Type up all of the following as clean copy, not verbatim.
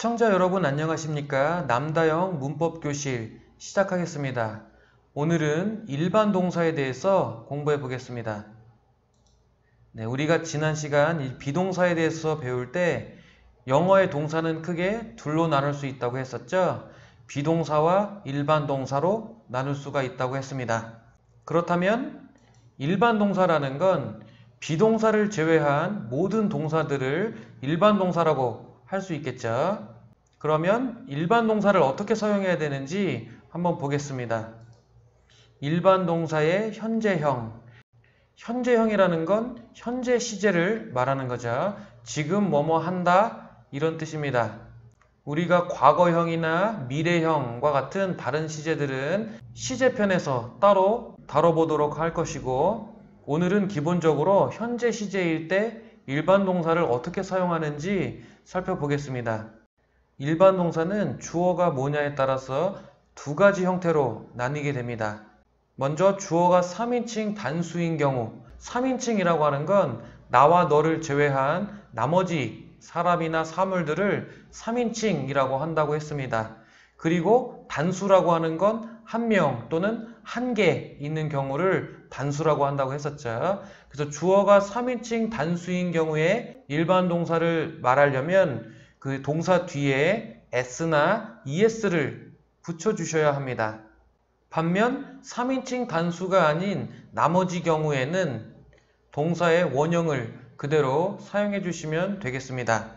시청자 여러분 안녕하십니까? 남다영 문법교실 시작하겠습니다. 오늘은 일반 동사에 대해서 공부해 보겠습니다. 우리가 지난 시간 이 비동사에 대해서 배울 때 영어의 동사는 크게 둘로 나눌 수 있다고 했었죠? 비동사와 일반 동사로 나눌 수가 있다고 했습니다. 그렇다면 일반 동사라는 건 비동사를 제외한 모든 동사들을 일반 동사라고 할 수 있겠죠. 그러면 일반 동사를 어떻게 사용해야 되는지 한번 보겠습니다. 일반 동사의 현재형. 현재형이라는 건 현재 시제를 말하는 거죠. 지금 뭐뭐 한다 이런 뜻입니다. 우리가 과거형이나 미래형과 같은 다른 시제들은 시제편에서 따로 다뤄보도록 할 것이고, 오늘은 기본적으로 현재 시제일 때 일반 동사를 어떻게 사용하는지 살펴보겠습니다. 일반 동사는 주어가 뭐냐에 따라서 두 가지 형태로 나뉘게 됩니다. 먼저 주어가 3인칭 단수인 경우, 3인칭이라고 하는 건 나와 너를 제외한 나머지 사람이나 사물들을 3인칭이라고 한다고 했습니다. 그리고 단수라고 하는 건 한 명 또는 한 개 있는 경우를 단수라고 한다고 했었죠. 그래서 주어가 3인칭 단수인 경우에 일반 동사를 말하려면 그 동사 뒤에 s나 es를 붙여주셔야 합니다. 반면 3인칭 단수가 아닌 나머지 경우에는 동사의 원형을 그대로 사용해 주시면 되겠습니다.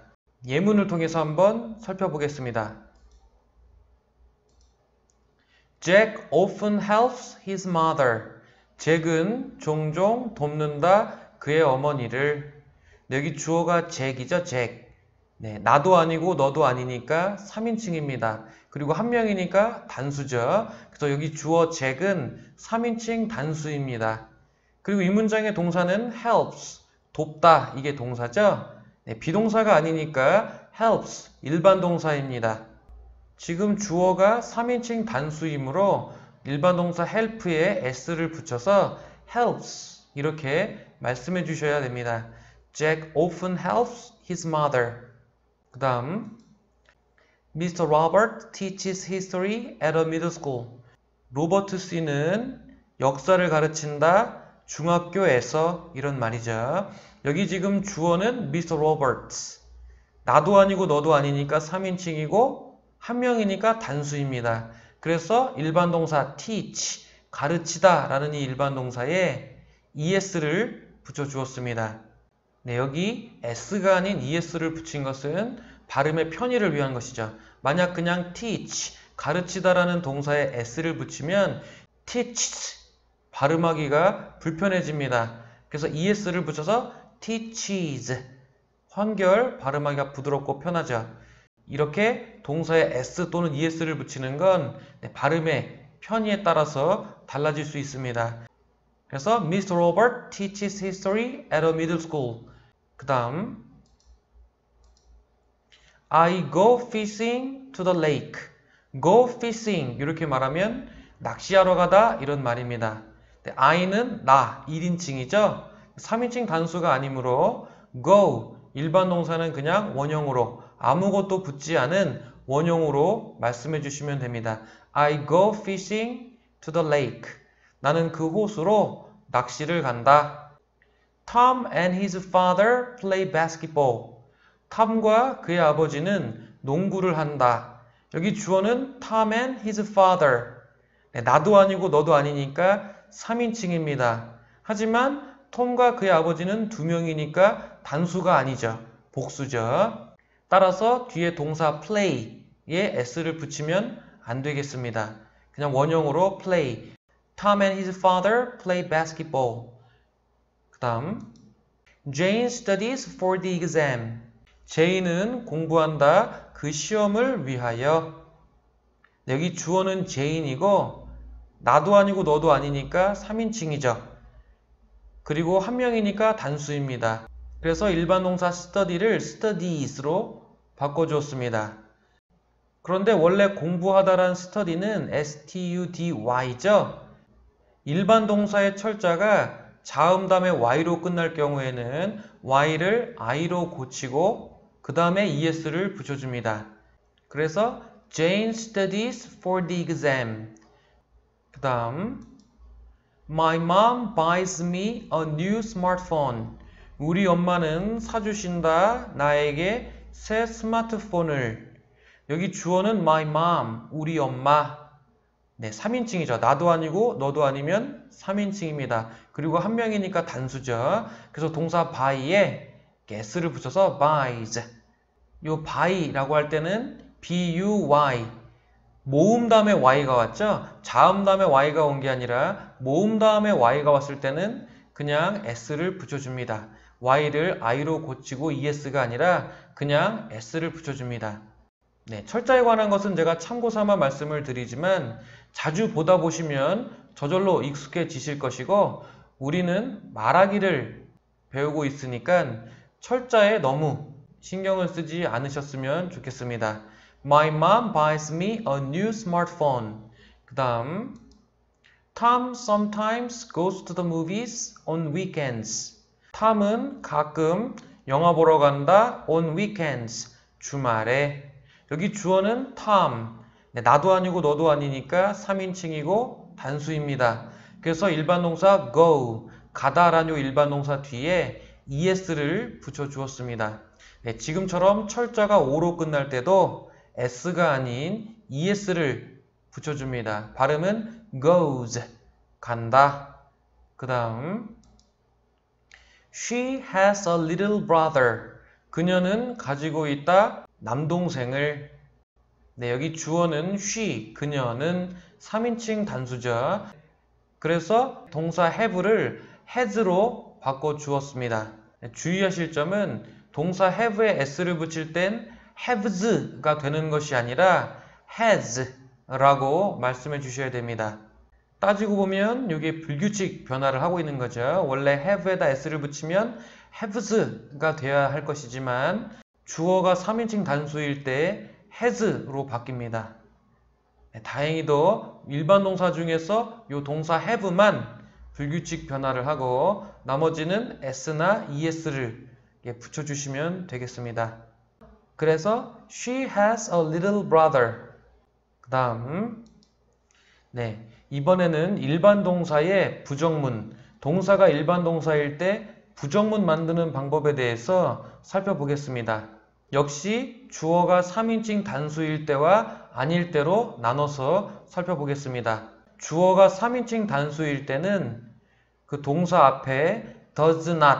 예문을 통해서 한번 살펴보겠습니다. Jack often helps his mother. 잭은 종종 돕는다 그의 어머니를. 여기 주어가 잭이죠, 잭. 나도 아니고 너도 아니니까 3인칭입니다. 그리고 한 명이니까 단수죠. 그래서 여기 주어 잭은 3인칭 단수입니다. 그리고 이 문장의 동사는 helps, 돕다, 이게 동사죠. 비동사가 아니니까 helps, 일반 동사입니다. 지금 주어가 3인칭 단수이므로 일반 동사 help에 s를 붙여서 helps 이렇게 말씀해 주셔야 됩니다. Jack often helps his mother. 그 다음 Mr. Robert teaches history at a middle school. 로버트 씨는 역사를 가르친다 중학교에서, 이런 말이죠. 여기 지금 주어는 Mr. Robert. 나도 아니고 너도 아니니까 3인칭이고 한 명이니까 단수입니다. 그래서 일반 동사 teach, 가르치다 라는 이 일반 동사에 es를 붙여주었습니다. 여기 s가 아닌 es를 붙인 것은 발음의 편의를 위한 것이죠. 만약 그냥 teach, 가르치다 라는 동사에 s를 붙이면 teaches, 발음하기가 불편해집니다. 그래서 es를 붙여서 teaches, 환결, 발음하기가 부드럽고 편하죠. 이렇게 동사에 s 또는 es를 붙이는 건 발음의 편의에 따라서 달라질 수 있습니다. 그래서 Mr. Robert teaches history at a middle school. 그 다음 I go fishing to the lake. Go fishing 이렇게 말하면 낚시하러 가다 이런 말입니다. I는 나, 1인칭이죠. 3인칭 단수가 아니므로 go, 일반 동사는 그냥 원형으로 아무것도 붙지 않은 원형으로 말씀해 주시면 됩니다. I go fishing to the lake. 나는 그 호수로 낚시를 간다. Tom and his father play basketball. 탐과 그의 아버지는 농구를 한다. 여기 주어는 Tom and his father. 나도 아니고 너도 아니니까 3인칭입니다. 하지만 톰과 그의 아버지는 두 명이니까 단수가 아니죠. 복수죠. 따라서 뒤에 동사 play에 s를 붙이면 안 되겠습니다. 그냥 원형으로 play. Tom and his father play basketball. 그 다음 Jane studies for the exam. 제인은 공부한다 그 시험을 위하여. 여기 주어는 제인이고 나도 아니고 너도 아니니까 3인칭이죠. 그리고 한 명이니까 단수입니다. 그래서 일반 동사 study를 studies로 바꿔주었습니다. 그런데 원래 공부하다란 study는 study죠. 일반 동사의 철자가 자음 다음에 y로 끝날 경우에는 y를 i로 고치고 그 다음에 es를 붙여줍니다. 그래서 Jane studies for the exam. 그 다음 My mom buys me a new smartphone. 우리 엄마는 사주신다 나에게 새 스마트폰을. 여기 주어는 my mom, 우리 엄마. 네, 3인칭이죠. 나도 아니고 너도 아니면 3인칭입니다. 그리고 한 명이니까 단수죠. 그래서 동사 buy에 s를 붙여서 buys. 요 buy라고 할 때는 buy. 모음 다음에 y가 왔죠? 자음 다음에 y가 온 게 아니라 모음 다음에 y가 왔을 때는 그냥 s를 붙여줍니다. y를 i로 고치고 es가 아니라 그냥 s를 붙여줍니다. 네, 철자에 관한 것은 제가 참고 삼아 말씀을 드리지만 자주 보다 보시면 저절로 익숙해지실 것이고 우리는 말하기를 배우고 있으니까 철자에 너무 신경을 쓰지 않으셨으면 좋겠습니다. My mom buys me a new smartphone. 그 다음 Tom sometimes goes to the movies on weekends. 톰은 가끔 영화 보러 간다 on weekends. 주말에. 여기 주어는 Tom. 네, 나도 아니고 너도 아니니까 3인칭이고 단수입니다. 그래서 일반 동사 go, 가다라는 일반 동사 뒤에 es를 붙여주었습니다. 네, 지금처럼 철자가 o로 끝날 때도 s가 아닌 es를 붙여줍니다. 발음은 goes, 간다. 그 다음 She has a little brother. 그녀는 가지고 있다 남동생을. 네, 여기 주어는 she, 그녀는 3인칭 단수죠. 그래서 동사 have를 has로 바꿔주었습니다. 네, 주의하실 점은 동사 have에 s를 붙일 땐 haves가 되는 것이 아니라 has라고 말씀해 주셔야 됩니다. 따지고 보면 이게 불규칙 변화를 하고 있는 거죠. 원래 have에다 s를 붙이면 haves가 되어야 할 것이지만 주어가 3인칭 단수일 때 has로 바뀝니다. 네, 다행히도 일반 동사 중에서 이 동사 have만 불규칙 변화를 하고 나머지는 s나 es를 붙여주시면 되겠습니다. 그래서 she has a little brother. 그 다음 네, 이번에는 일반 동사의 부정문, 동사가 일반 동사일 때 부정문 만드는 방법에 대해서 살펴보겠습니다. 역시 주어가 3인칭 단수일 때와 아닐 때로 나눠서 살펴보겠습니다. 주어가 3인칭 단수일 때는 그 동사 앞에 does not,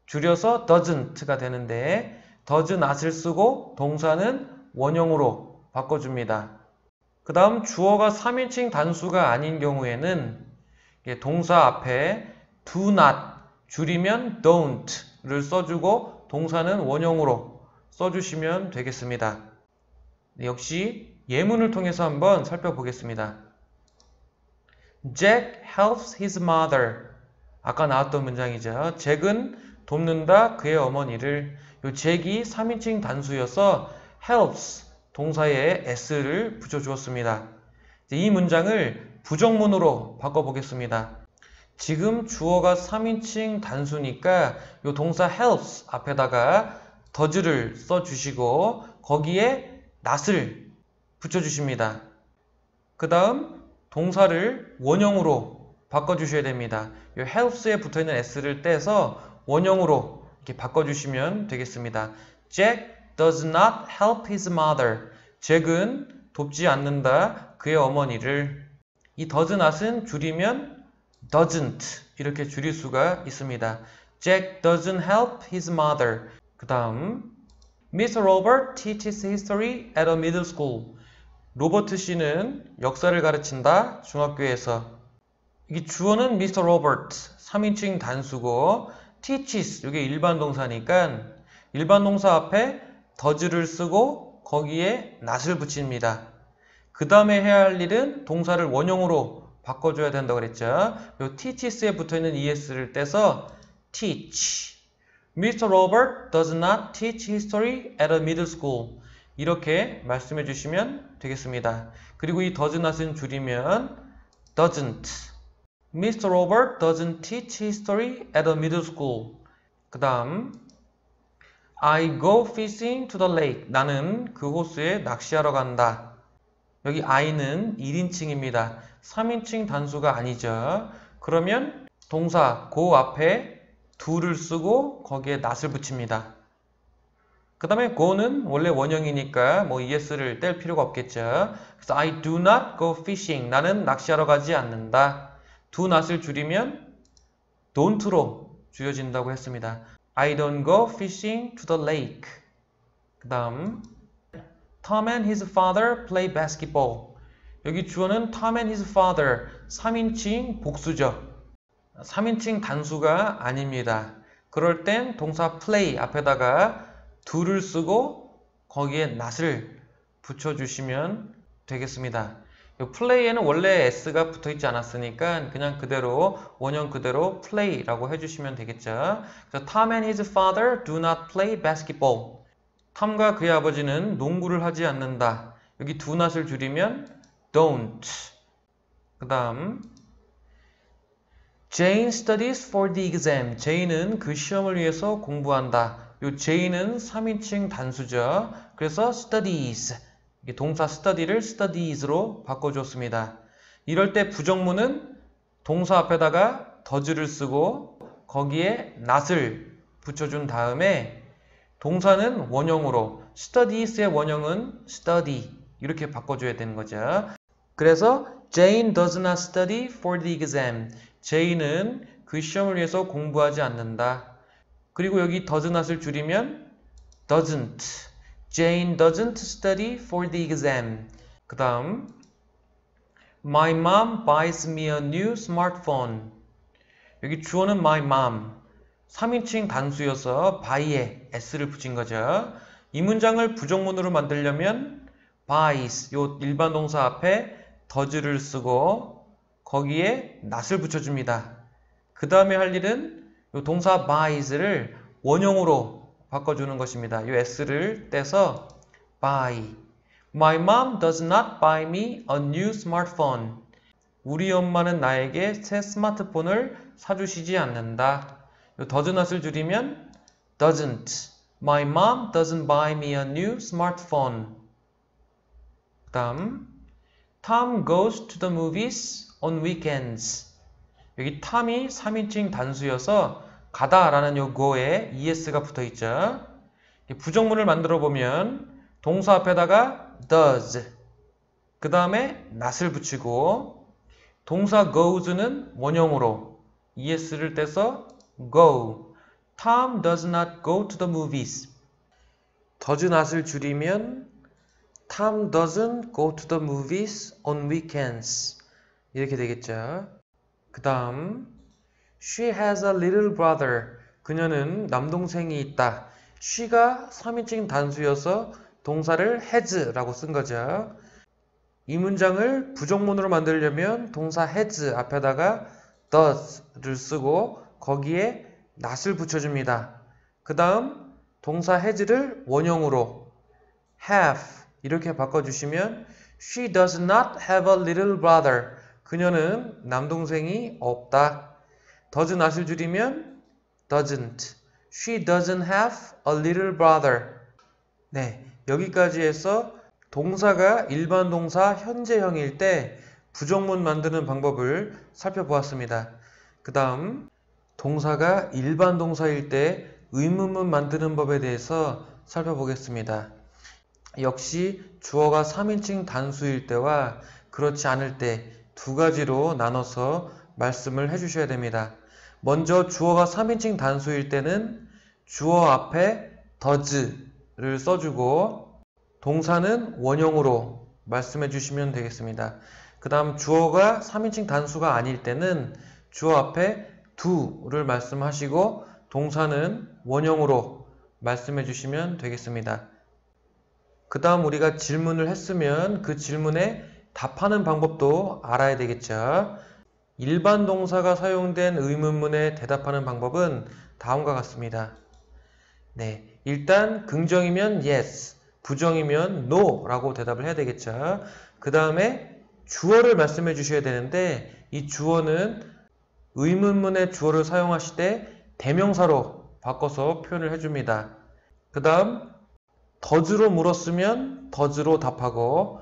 줄여서 doesn't가 되는데 does not을 쓰고 동사는 원형으로 바꿔줍니다. 그 다음 주어가 3인칭 단수가 아닌 경우에는 동사 앞에 do not, 줄이면 don't를 써주고 동사는 원형으로 써주시면 되겠습니다. 역시 예문을 통해서 한번 살펴보겠습니다. Jack helps his mother. 아까 나왔던 문장이죠. 잭은 돕는다 그의 어머니를. 이 잭이 3인칭 단수여서 helps 동사에 s를 붙여주었습니다. 이 문장을 부정문으로 바꿔보겠습니다. 지금 주어가 3인칭 단수니까 이 동사 helps 앞에다가 does를 써주시고 거기에 not을 붙여주십니다. 그 다음 동사를 원형으로 바꿔주셔야 됩니다. 이 helps에 붙어있는 s를 떼서 원형으로 이렇게 바꿔주시면 되겠습니다. Jack does not help his mother. 잭은 돕지 않는다 그의 어머니를. 이 does not은 줄이면 doesn't 이렇게 줄일 수가 있습니다. Jack doesn't help his mother. 그 다음 Mr. Robert teaches history at a middle school. 로버트 씨는 역사를 가르친다 중학교에서. 이게 주어는 Mr. Robert 3인칭 단수고 teaches 이게 일반 동사니까 일반 동사 앞에 does를 쓰고 거기에 not을 붙입니다. 그 다음에 해야 할 일은 동사를 원형으로 바꿔줘야 된다고 그랬죠. 요 teaches에 붙어있는 es를 떼서 teach. Mr. Robert does not teach history at a middle school. 이렇게 말씀해 주시면 되겠습니다. 그리고 이 does not은 줄이면 doesn't. Mr. Robert doesn't teach history at a middle school. 그 다음 I go fishing to the lake. 나는 그 호수에 낚시하러 간다. 여기 I는 1인칭입니다. 3인칭 단수가 아니죠. 그러면 동사 go 앞에 do를 쓰고 거기에 not을 붙입니다. 그 다음에 go는 원래 원형이니까 뭐 es를 뗄 필요가 없겠죠. 그래서 I do not go fishing. 나는 낚시하러 가지 않는다. do not을 줄이면 don't로 줄여진다고 했습니다. I don't go fishing to the lake. 그 다음 Tom and his father play basketball. 여기 주어는 Tom and his father 3인칭 복수죠. 3인칭 단수가 아닙니다. 그럴 땐 동사 play 앞에다가 do를 쓰고 거기에 not을 붙여주시면 되겠습니다. play에는 원래 s가 붙어있지 않았으니까 그냥 그대로 원형 그대로 play라고 해주시면 되겠죠. 그래서 Tom and his father do not play basketball. 탐과 그의 아버지는 농구를 하지 않는다. 여기 do not을 줄이면 don't. 그 다음 Jane studies for the exam. Jane은 그 시험을 위해서 공부한다. 요 Jane은 3인칭 단수죠. 그래서 studies. 동사 study를 studies로 바꿔줬습니다. 이럴 때 부정문은 동사 앞에다가 does를 쓰고 거기에 not을 붙여준 다음에 동사는 원형으로 studies의 원형은 study 이렇게 바꿔줘야 되는 거죠. 그래서 Jane does not study for the exam. Jane은 그 시험을 위해서 공부하지 않는다. 그리고 여기 does not을 줄이면 doesn't. Jane doesn't study for the exam. 그 다음 My mom buys me a new smartphone. 여기 주어는 my mom. 3인칭 단수여서 buy에 s를 붙인 거죠. 이 문장을 부정문으로 만들려면 buys, 요 일반 동사 앞에 does를 쓰고 거기에 not을 붙여줍니다. 그 다음에 할 일은 요 동사 buys를 원형으로 바꿔주는 것입니다. 요 s를 떼서 buy. My mom does not buy me a new smartphone. 우리 엄마는 나에게 새 스마트폰을 사주시지 않는다. 요 does not을 줄이면 doesn't. My mom doesn't buy me a new smartphone. 그 다음 Tom goes to the movies on weekends. 여기 Tom이 3인칭 단수여서 가다 라는 요 go에 es가 붙어 있죠. 부정문을 만들어 보면 동사 앞에다가 does 그 다음에 not을 붙이고 동사 goes는 원형으로 es를 떼서 go. Tom does not go to the movies. does not을 줄이면 Tom doesn't go to the movies on weekends. 이렇게 되겠죠. 그 다음 She has a little brother. 그녀는 남동생이 있다. she가 3인칭 단수여서 동사를 has라고 쓴 거죠. 이 문장을 부정문으로 만들려면 동사 has 앞에다가 does를 쓰고 거기에 not을 붙여줍니다. 그 다음 동사 has를 원형으로 have 이렇게 바꿔주시면 She does not have a little brother. 그녀는 남동생이 없다. does not을 줄이면 doesn't. She doesn't have a little brother. 네, 여기까지 해서 동사가 일반 동사 현재형일 때 부정문 만드는 방법을 살펴보았습니다. 그 다음 동사가 일반 동사일 때 의문문 만드는 법에 대해서 살펴보겠습니다. 역시 주어가 3인칭 단수일 때와 그렇지 않을 때 두 가지로 나눠서 말씀을 해주셔야 됩니다. 먼저 주어가 3인칭 단수일 때는 주어 앞에 does를 써주고 동사는 원형으로 말씀해 주시면 되겠습니다. 그 다음 주어가 3인칭 단수가 아닐 때는 주어 앞에 do를 말씀하시고 동사는 원형으로 말씀해 주시면 되겠습니다. 그 다음 우리가 질문을 했으면 그 질문에 답하는 방법도 알아야 되겠죠. 일반 동사가 사용된 의문문에 대답하는 방법은 다음과 같습니다. 네, 일단 긍정이면 yes, 부정이면 no 라고 대답을 해야 되겠죠. 그 다음에 주어를 말씀해 주셔야 되는데 이 주어는 의문문의 주어를 사용하실 때 대명사로 바꿔서 표현을 해줍니다. 그 다음 does로 물었으면 does로 답하고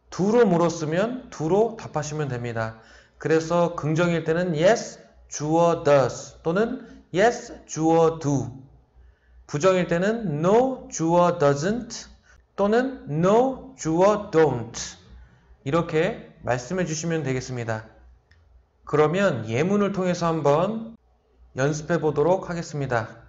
do로 물었으면 do로 답하시면 됩니다. 그래서 긍정일 때는 yes, 주어 does 또는 yes, 주어 do. 부정일 때는 no, 주어 doesn't 또는 no, 주어 don't. 이렇게 말씀해 주시면 되겠습니다. 그러면 예문을 통해서 한번 연습해 보도록 하겠습니다.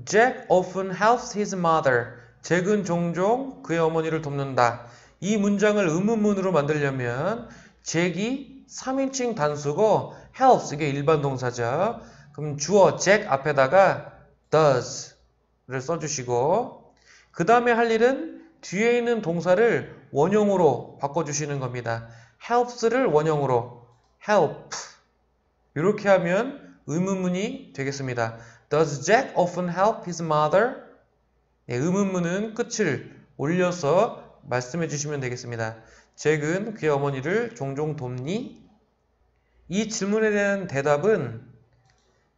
Jack often helps his mother. 잭은 종종 그의 어머니를 돕는다. 이 문장을 의문문으로 만들려면 잭이 3인칭 단수고 helps 이게 일반 동사죠. 그럼 주어 잭 앞에다가 does를 써주시고 그 다음에 할 일은 뒤에 있는 동사를 원형으로 바꿔주시는 겁니다. helps를 원형으로 help 이렇게 하면 의문문이 되겠습니다. Does Jack often help his mother? 네, 의문문은 끝을 올려서 말씀해 주시면 되겠습니다. 잭은 그의 어머니를 종종 돕니? 이 질문에 대한 대답은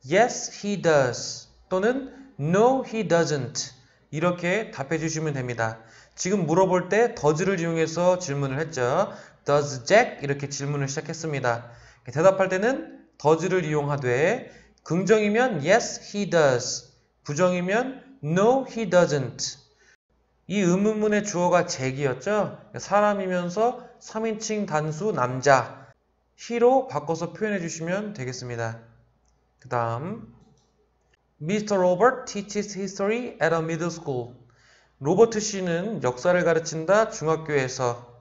Yes, he does 또는 No, he doesn't 이렇게 답해 주시면 됩니다. 지금 물어볼 때 does를 이용해서 질문을 했죠. Does Jack? 이렇게 질문을 시작했습니다. 대답할 때는 does를 이용하되 긍정이면 yes, he does. 부정이면 no, he doesn't. 이 의문문의 주어가 잭이었죠. 사람이면서 3인칭 단수 남자 he로 바꿔서 표현해 주시면 되겠습니다. 그 다음 Mr. Robert teaches history at a middle school. 로버트 씨는 역사를 가르친다 중학교에서.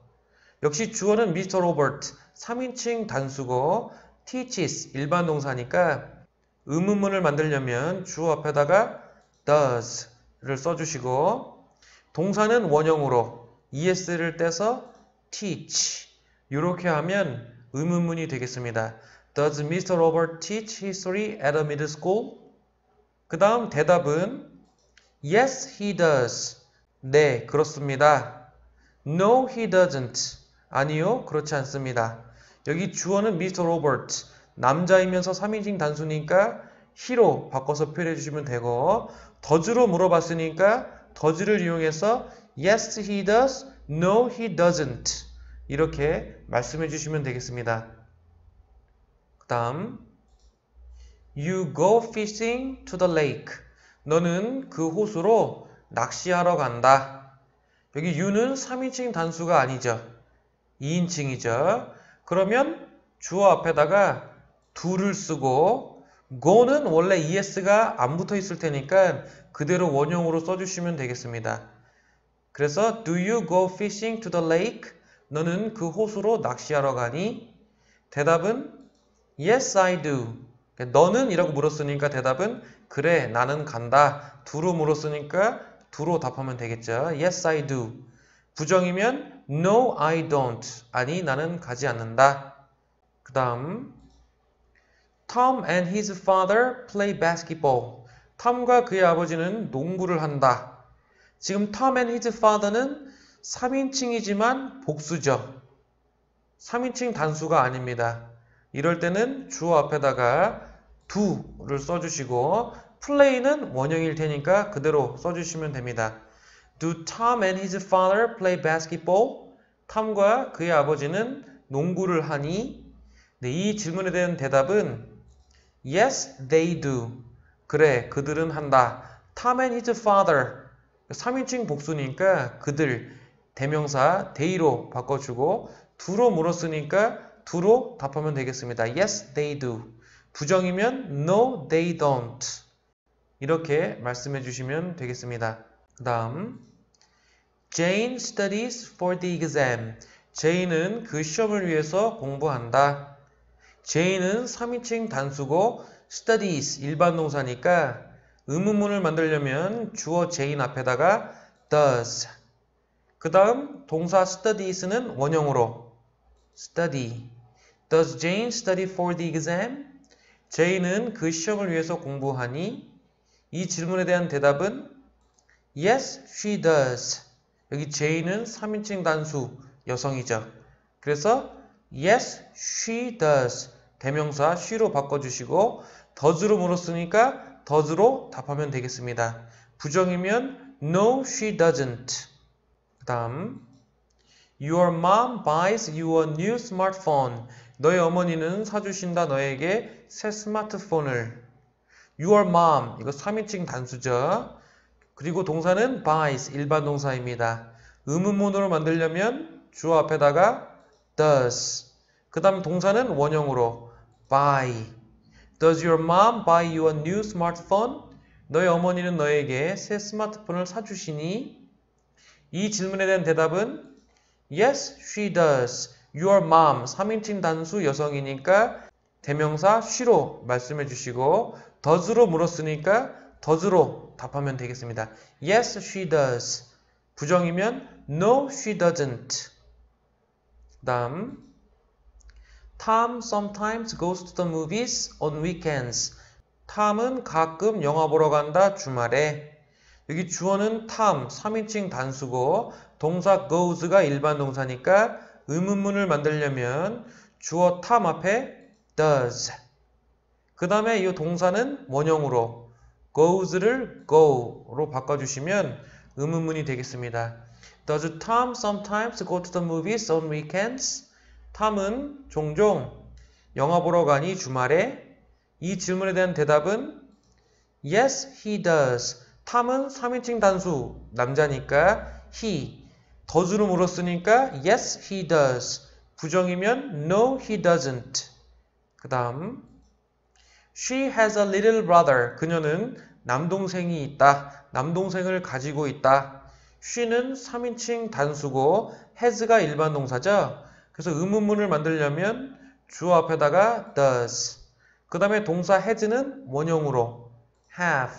역시 주어는 Mr. Robert 3인칭 단수고 teaches 일반 동사니까 의문문을 만들려면 주어 앞에다가 does를 써주시고 동사는 원형으로 es를 떼서 teach 이렇게 하면 의문문이 되겠습니다. Does Mr. Robert teach history at a middle school? 그 다음 대답은 Yes, he does. 네, 그렇습니다. No, he doesn't. 아니요, 그렇지 않습니다. 여기 주어는 Mr. Robert. 남자이면서 3인칭 단수니까 he로 바꿔서 표현해 주시면 되고 does로 물어봤으니까 does를 이용해서 yes, he does, no, he doesn't 이렇게 말씀해 주시면 되겠습니다. 그 다음 You go fishing to the lake. 너는 그 호수로 낚시하러 간다. 여기 you는 3인칭 단수가 아니죠. 2인칭이죠. 그러면 주어 앞에다가 do를 쓰고 go는 원래 es가 안 붙어 있을 테니까 그대로 원형으로 써주시면 되겠습니다. 그래서 Do you go fishing to the lake? 너는 그 호수로 낚시하러 가니? 대답은 Yes, I do. 너는 이라고 물었으니까 대답은 그래, 나는 간다. do로 물었으니까 do로 답하면 되겠죠. Yes, I do. 부정이면 No, I don't. 아니, 나는 가지 않는다. 그 다음 Tom and his father play basketball. 톰과 그의 아버지는 농구를 한다. 지금 Tom and his father는 3인칭이지만 복수죠. 3인칭 단수가 아닙니다. 이럴 때는 주어 앞에다가 do를 써주시고 play는 원형일 테니까 그대로 써주시면 됩니다. Do Tom and his father play basketball? 톰과 그의 아버지는 농구를 하니? 네, 이 질문에 대한 대답은 Yes, they do. 그래, 그들은 한다. Tom and his father. 3인칭 복수니까 그들, 대명사 they로 바꿔주고 do로 물었으니까 do로 답하면 되겠습니다. Yes, they do. 부정이면 No, they don't. 이렇게 말씀해 주시면 되겠습니다. 그 다음 Jane studies for the exam. Jane은 그 시험을 위해서 공부한다. Jane은 3인칭 단수고 studies 일반 동사니까 의문문을 만들려면 주어 Jane 앞에다가 does. 그 다음 동사 studies는 원형으로 study. Does Jane study for the exam? Jane은 그 시험을 위해서 공부하니? 이 질문에 대한 대답은 Yes, she does. 여기 Jane은 3인칭 단수 여성이죠. 그래서 Yes, she does. 대명사 she로 바꿔주시고 does로 물었으니까 does로 답하면 되겠습니다. 부정이면 No, she doesn't. 그 다음 Your mom buys you a new smartphone. 너의 어머니는 사주신다 너에게 새 스마트폰을. Your mom, 이거 3인칭 단수죠. 그리고 동사는 buys, 일반 동사입니다. 의문문으로 만들려면 주어 앞에다가 does. 그 다음 동사는 원형으로 buy. Does your mom buy you a new smartphone? 너의 어머니는 너에게 새 스마트폰을 사주시니? 이 질문에 대한 대답은 Yes, she does. Your mom, 3인칭 단수 여성이니까 대명사 she로 말씀해 주시고 does로 물었으니까 does로 답하면 되겠습니다. Yes, she does. 부정이면 No, she doesn't. 그 다음 Tom sometimes goes to the movies on weekends. 탐은 가끔 영화 보러 간다 주말에. 여기 주어는 Tom, 3인칭 단수고 동사 goes가 일반 동사니까 의문문을 만들려면 주어 Tom 앞에 does. 그 다음에 이 동사는 원형으로 goes를 go로 바꿔주시면 의문문이 되겠습니다. Does Tom sometimes go to the movies on weekends? 탐은 종종 영화 보러 가니 주말에? 이 질문에 대한 대답은 Yes, he does. 탐은 3인칭 단수 남자니까 he. does로 물었으니까 Yes, he does. 부정이면 No, he doesn't. 그 다음 She has a little brother. 그녀는 남동생이 있다. 남동생을 가지고 있다. she는 3인칭 단수고 has가 일반 동사죠. 그래서 의문문을 만들려면 주어 앞에다가 does. 그 다음에 동사 has는 원형으로 have.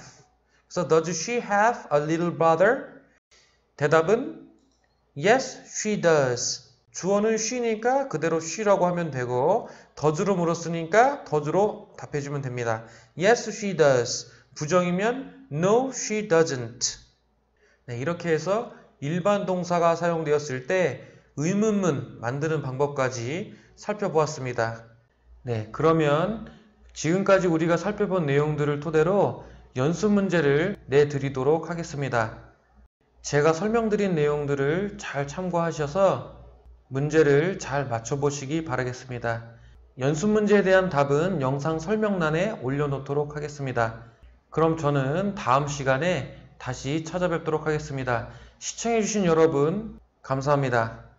그래서 does she have a little brother? 대답은 Yes, she does. 주어는 she니까 그대로 she라고 하면 되고 does로 물었으니까 does로 답해주면 됩니다. Yes, she does. 부정이면 No, she doesn't. 네, 이렇게 해서 일반 동사가 사용되었을 때 의문문 만드는 방법까지 살펴보았습니다. 네, 그러면 지금까지 우리가 살펴본 내용들을 토대로 연습 문제를 내드리도록 하겠습니다. 제가 설명드린 내용들을 잘 참고하셔서 문제를 잘 맞춰보시기 바라겠습니다. 연습 문제에 대한 답은 영상 설명란에 올려놓도록 하겠습니다. 그럼 저는 다음 시간에 다시 찾아뵙도록 하겠습니다. 시청해주신 여러분 감사합니다.